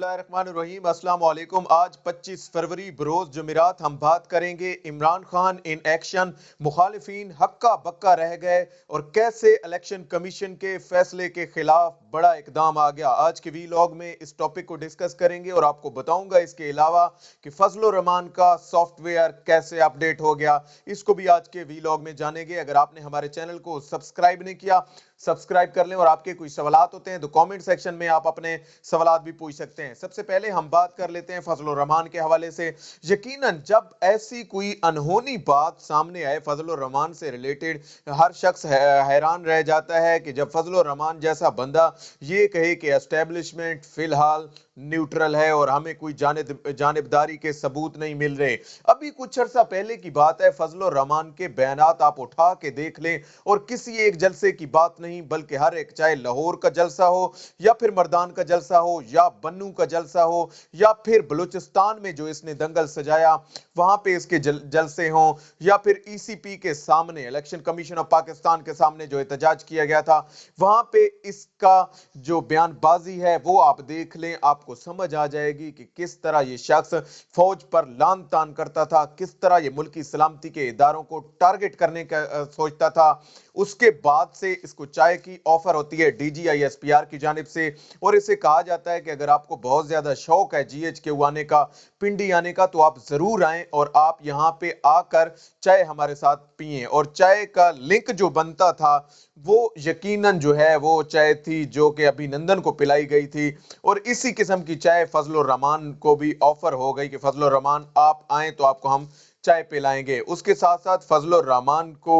बिस्मिल्लाहिर्रहमानिर्रहीम। अस्सलाम वालेकुम। आज 25 फरवरी बरोज जुमेरात हम बात करेंगे इमरान खान इन एक्शन, मुखालिफिन हक्का बक्का रह गए और कैसे इलेक्शन कमीशन के फैसले के खिलाफ बड़ा इकदाम आ गया। आज के वीलॉग में इस टॉपिक को डिस्कस करेंगे और आपको बताऊंगा इसके अलावा कि फजल रहमान का सॉफ्टवेयर कैसे अपडेट हो गया, इसको भी आज के वीलॉग में जानेंगे। अगर आपने हमारे चैनल को सब्सक्राइब नहीं किया, सब्सक्राइब कर लें और आपके कोई सवालात होते हैं तो कमेंट सेक्शन में आप अपने सवालात भी पूछ सकते हैं। सबसे पहले हम बात कर लेते हैं फजल रहमान के हवाले से। यकीनन जब ऐसी कोई अनहोनी बात सामने आए फजल रहमान से रिलेटेड, हर शख्स हैरान रह जाता है कि जब फजल रहमान जैसा बंदा ये कहे कि एस्टेब्लिशमेंट फिलहाल न्यूट्रल है और हमें कोई जानिबदारी के सबूत नहीं मिल रहे। अभी कुछ अर्सा पहले की बात है, फजल रहमान के बयानात आप उठा के देख लें और किसी एक जलसे की बात नहीं, बल्कि हर एक, चाहे लाहौर का जलसा हो या फिर मर्दान का जलसा हो या बन्नू का जलसा हो या फिर बलूचिस्तान में जो इसने दंगल सजाया वहां पे इसके जलसे हों, या फिर ईसीपी के सामने, इलेक्शन कमीशन ऑफ पाकिस्तान के सामने जो एहतजाज किया गया था, वहां पे इसका जो बयानबाजी है वो आप देख लें। आपको समझ आ जाएगी कि किस तरह ये शख्स फौज पर लान तान करता था, किस तरह ये मुल्की सलामती के इदारों को टारगेट करने का सोचता था। उसके बाद से इसको चाय की ऑफर होती है डीजीआईएसपीआर की जानिब से और इसे कहा जाता है कि अगर आपको बहुत ज्यादा शौक है जीएचक्यू आने का, पिंडी आने का, तो आप जरूर आएं और आप यहां पे आकर चाय हमारे साथ पिए। और चाय का लिंक जो बनता था वो यकीनन जो है वो चाय थी जो कि अभिनंदन को पिलाई गई थी और इसी किस्म की चाय फजल रहमान को भी ऑफर हो गई कि फजल रहमान आप आए तो आपको हम चाय पिलाएंगे। उसके साथ साथ फजल रहमान को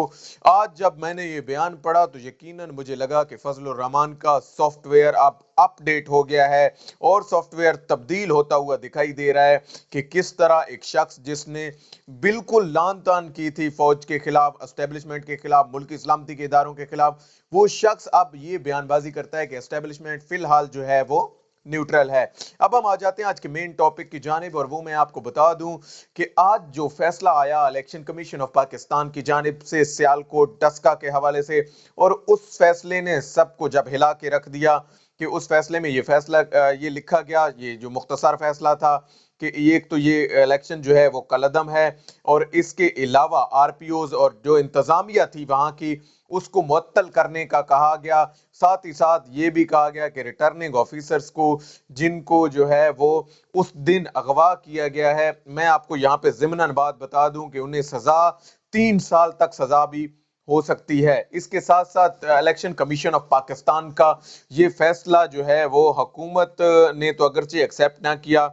आज जब मैंने ये बयान पढ़ा तो यकीनन मुझे लगा कि फजल रहमान का सॉफ्टवेयर अब अपडेट हो गया है और सॉफ्टवेयर तब्दील होता हुआ दिखाई दे रहा है कि किस तरह एक शख्स जिसने बिल्कुल लान तान की थी फौज के खिलाफ, एस्टेब्लिशमेंट के खिलाफ, मुल्की सलामती के इदारों के खिलाफ, वो शख्स अब ये बयानबाजी करता है कि एस्टेब्लिशमेंट फिलहाल जो है वो न्यूट्रल है। अब हम आ जाते हैं आज के मेन टॉपिक की जानिब और वो मैं आपको बता दूं कि आज जो फैसला आया इलेक्शन कमीशन ऑफ पाकिस्तान की जानिब से सियालकोट डस्का के हवाले से, और उस फैसले ने सबको जब हिला के रख दिया कि उस फैसले में ये फैसला ये लिखा गया, ये जो मुख्तसर फैसला था कि एक तो ये इलेक्शन जो है वो कलअदम है और इसके अलावा आरपीओज और जो इंतजामिया थी वहां की उसको मुअत्तल करने का कहा गया। साथ ही साथ ये भी कहा गया कि रिटर्निंग ऑफिसर्स को जिनको जो है वो उस दिन अगवा किया गया है, मैं आपको यहाँ पे ज़िमनन बात बता दूं कि उन्हें सजा 3 साल तक सजा भी हो सकती है। इसके साथ साथ इलेक्शन कमीशन ऑफ पाकिस्तान का ये फैसला जो है वो हुकूमत ने तो अगरचे एक्सेप्ट ना किया,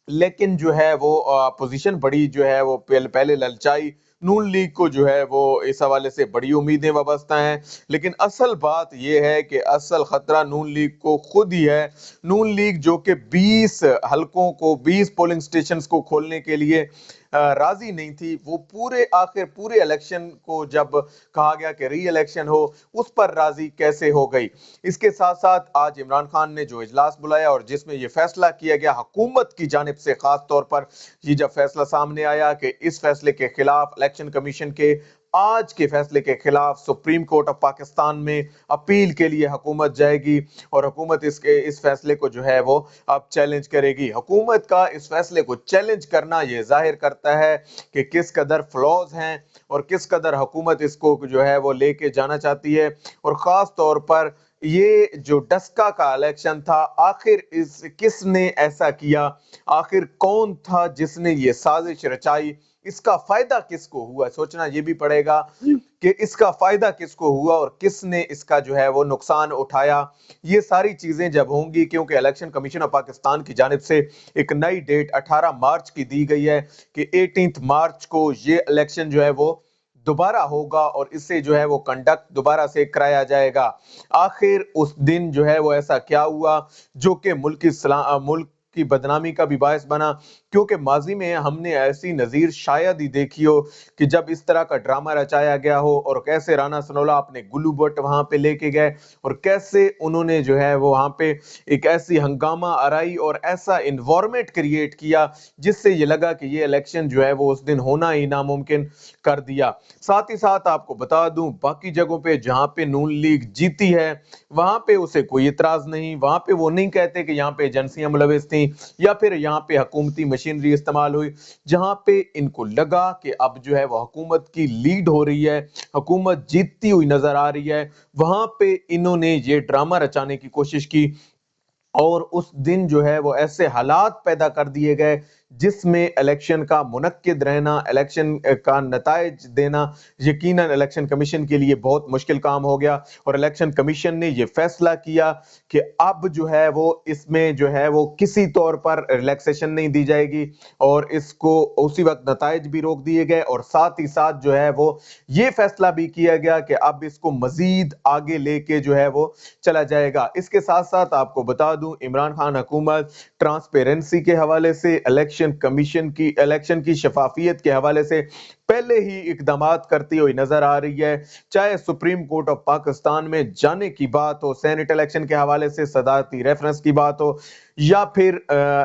लेकिन जो है वो अपोजिशन बड़ी जो है वो पहले ललचाई, नून लीग को जो है वो इस हवाले से बड़ी उम्मीदें वाबस्ता हैं। लेकिन असल बात यह है कि असल खतरा नून लीग को खुद ही है। नून लीग जो कि 20 हलकों को, 20 पोलिंग स्टेशंस को खोलने के लिए राजी नहीं थी, वो पूरे इलेक्शन को जब कहा गया कि री इलेक्शन हो उस पर राजी कैसे हो गई। इसके साथ साथ आज इमरान खान ने जो इजलास बुलाया और जिसमें यह फैसला किया गया हुकूमत की जानिब से, खास तौर पर ये जब फैसला सामने आया कि इस फैसले के खिलाफ, इलेक्शन कमीशन के आज के फैसले के खिलाफ सुप्रीम कोर्ट ऑफ पाकिस्तान में अपील के लिए हुकूमत जाएगी और हुकूमत इस फैसले को जो है वो अब चैलेंज करेगी। हुकूमत का इस फैसले को चैलेंज करना ये जाहिर करता है कि किस कदर फ्लॉज हैं और किस कदर हुकूमत इसको जो है वो लेके जाना चाहती है। और खास तौर पर ये जो डस्का का इलेक्शन था, आखिर किसने ऐसा किया, आखिर कौन था जिसने ये साजिश रचाई, इसका फायदा किसको हुआ, सोचना ये भी पड़ेगा कि इसका फायदा किसको हुआ और किसने इसका जो है वो नुकसान उठाया। ये सारी चीजें जब होंगी, क्योंकि इलेक्शन कमीशन ऑफ पाकिस्तान की जानिब से एक नई डेट 18 मार्च की दी गई है कि 18 मार्च को ये इलेक्शन जो है वो दोबारा होगा और इससे जो है वो कंडक्ट दोबारा से कराया जाएगा। आखिर उस दिन जो है वो ऐसा क्या हुआ जो कि मुल्क की बदनामी का भी बायस बना, क्योंकि माजी में हमने ऐसी नज़ीर शायद ही देखी हो कि जब इस तरह का ड्रामा रचाया गया हो, और कैसे राना सनोला अपने गुल्लू बट वहां पे लेके गए और कैसे उन्होंने जो है वो वहां पे एक ऐसी हंगामा आराई और ऐसा इन्वायरमेंट क्रिएट किया जिससे ये लगा कि ये इलेक्शन जो है वो उस दिन होना ही नामुमकिन कर दिया। साथ ही साथ आपको बता दूं, बाकी जगहों पे जहां पे नून लीग जीती है वहां पे उसे कोई इतराज नहीं, वहां पे वो नहीं कहते कि यहाँ पे एजेंसियां मुलविस थी या फिर यहाँ पे हुकूमती मशीनरी इस्तेमाल हुई। जहां पे इनको लगा कि अब जो है वो हुकूमत की लीड हो रही है, हुकूमत जीतती हुई नजर आ रही है, वहां पे इन्होंने ये ड्रामा रचाने की कोशिश की और उस दिन जो है वो ऐसे हालात पैदा कर दिए गए जिसमें इलेक्शन का मुनक्किद रहना, इलेक्शन का नताइज देना यकीनन इलेक्शन कमीशन के लिए बहुत मुश्किल काम हो गया। और इलेक्शन कमीशन ने ये फैसला किया कि अब जो है वो इसमें जो है वो किसी तौर पर रिलैक्सेशन नहीं दी जाएगी और इसको उसी वक्त नताइज भी रोक दिए गए, और साथ ही साथ जो है वो ये फैसला भी किया गया कि अब इसको मजीद आगे लेके जो है वो चला जाएगा। इसके साथ साथ आपको बता दूं, इमरान खान हुकूमत ट्रांसपेरेंसी के हवाले से, इलेक्शन की शफाफियत के हवाले से पहले ही इकदामात करती हुई नजर आ रही है। चाहे सुप्रीम कोर्ट ऑफ पाकिस्तान में जाने की बात हो, सेनेट इलेक्शन के हवाले से सदारती रेफरेंस की बात हो, या फिर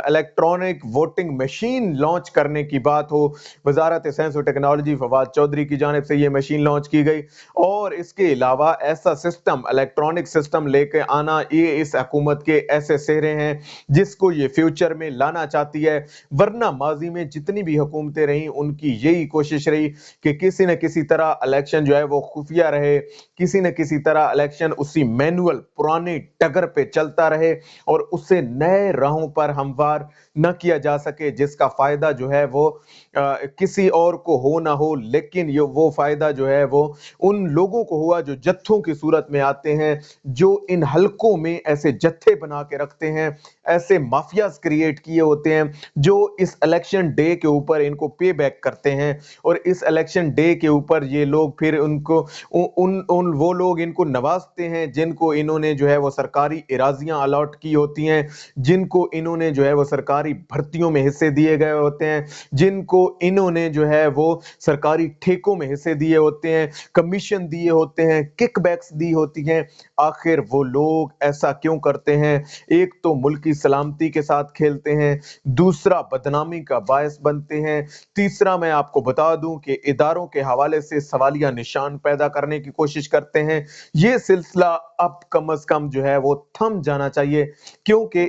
इलेक्ट्रॉनिक वोटिंग मशीन लॉन्च करने की बात हो, वजारत साइंस और टेक्नोलॉजी फवाद चौधरी की जानिब से यह मशीन लॉन्च की गई। और इसके अलावा ऐसा सिस्टम, इलेक्ट्रॉनिक सिस्टम लेके आना, ये इस हुकूमत के ऐसे सेहरे हैं जिसको ये फ्यूचर में लाना चाहती है। वरना माजी में जितनी भी हुकूमतें रही उनकी यही कोशिश रही कि किसी न किसी तरह इलेक्शन जो है वो खुफिया रहे, किसी न किसी तरह इलेक्शन उसी मैनुअल पुराने टगर पे चलता रहे और उससे नए राहों पर हमवार न किया जा सके, जिसका फायदा जो है वो किसी और को हो ना हो, लेकिन ये वो फायदा जो है वो उन लोगों को हुआ जो जत्थों की सूरत में आते हैं, जो इन हलकों में ऐसे जत्थे बना के रखते हैं, ऐसे माफियाज क्रिएट किए होते हैं जो इस इलेक्शन डे के ऊपर इनको पे बैक करते हैं। और इस इलेक्शन डे के ऊपर ये लोग फिर उनको उन वो लोग इनको नवाजते हैं जिनको इन्होंने जो है वो सरकारी इराजियां अलॉट की होती हैं, जिनको इन्होंने जो है वो सरकारी भर्तियों में हिस्से दिए गए होते हैं, जिनको इन्होंने जो है वो सरकारी ठेकों में हिस्से दिए होते हैं, कमीशन दिए होते हैं, किकबैक्स दी होती हैं। आखिर वो लोग ऐसा क्यों करते हैं? एक तो मुल्क की सलामती के साथ खेलते हैं, दूसरा बदनामी का बायस बनते हैं, तीसरा मैं आपको बता दूं कि इदारों के हवाले से सवालिया निशान पैदा करने की कोशिश करते हैं। ये सिलसिला अब कम से कम जो है वो थम जाना चाहिए, क्योंकि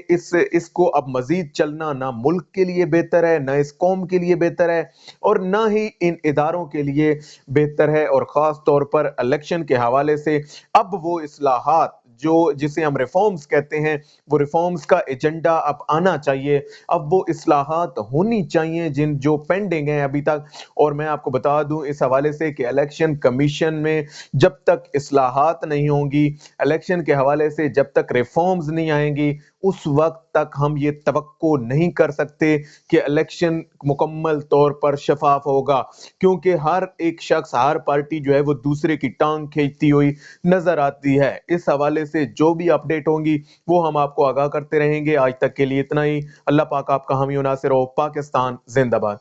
इसको अब मजीद चलना ना मुल्क के लिए बेहतर है, ना इस कौम के लिए बेहतर है, और ना ही इन इदारों के लिए बेहतर है। और खास तौर पर इलेक्शन के हवाले से अब वो इस्लाहात जो जिसे हम रिफॉर्म्स कहते हैं, वो रिफॉर्म्स का एजेंडा अब आना चाहिए, अब वो इस्लाहात होनी चाहिए जो पेंडिंग है अभी तक। और मैं आपको बता दूं इस हवाले से कि इलेक्शन कमीशन में जब तक इस्लाहात नहीं होंगी, इलेक्शन के हवाले से जब तक रिफॉर्म्स नहीं आएंगी, उस वक्त तक हम ये तवक्को नहीं कर सकते कि इलेक्शन मुकम्मल तौर पर शफाफ होगा, क्योंकि हर एक शख्स, हर पार्टी जो है वो दूसरे की टांग खींचती हुई नजर आती है। इस हवाले से जो भी अपडेट होंगी वो हम आपको आगाह करते रहेंगे। आज तक के लिए इतना ही। अल्लाह पाक आपका हामी और नासिर हो। पाकिस्तान जिंदाबाद।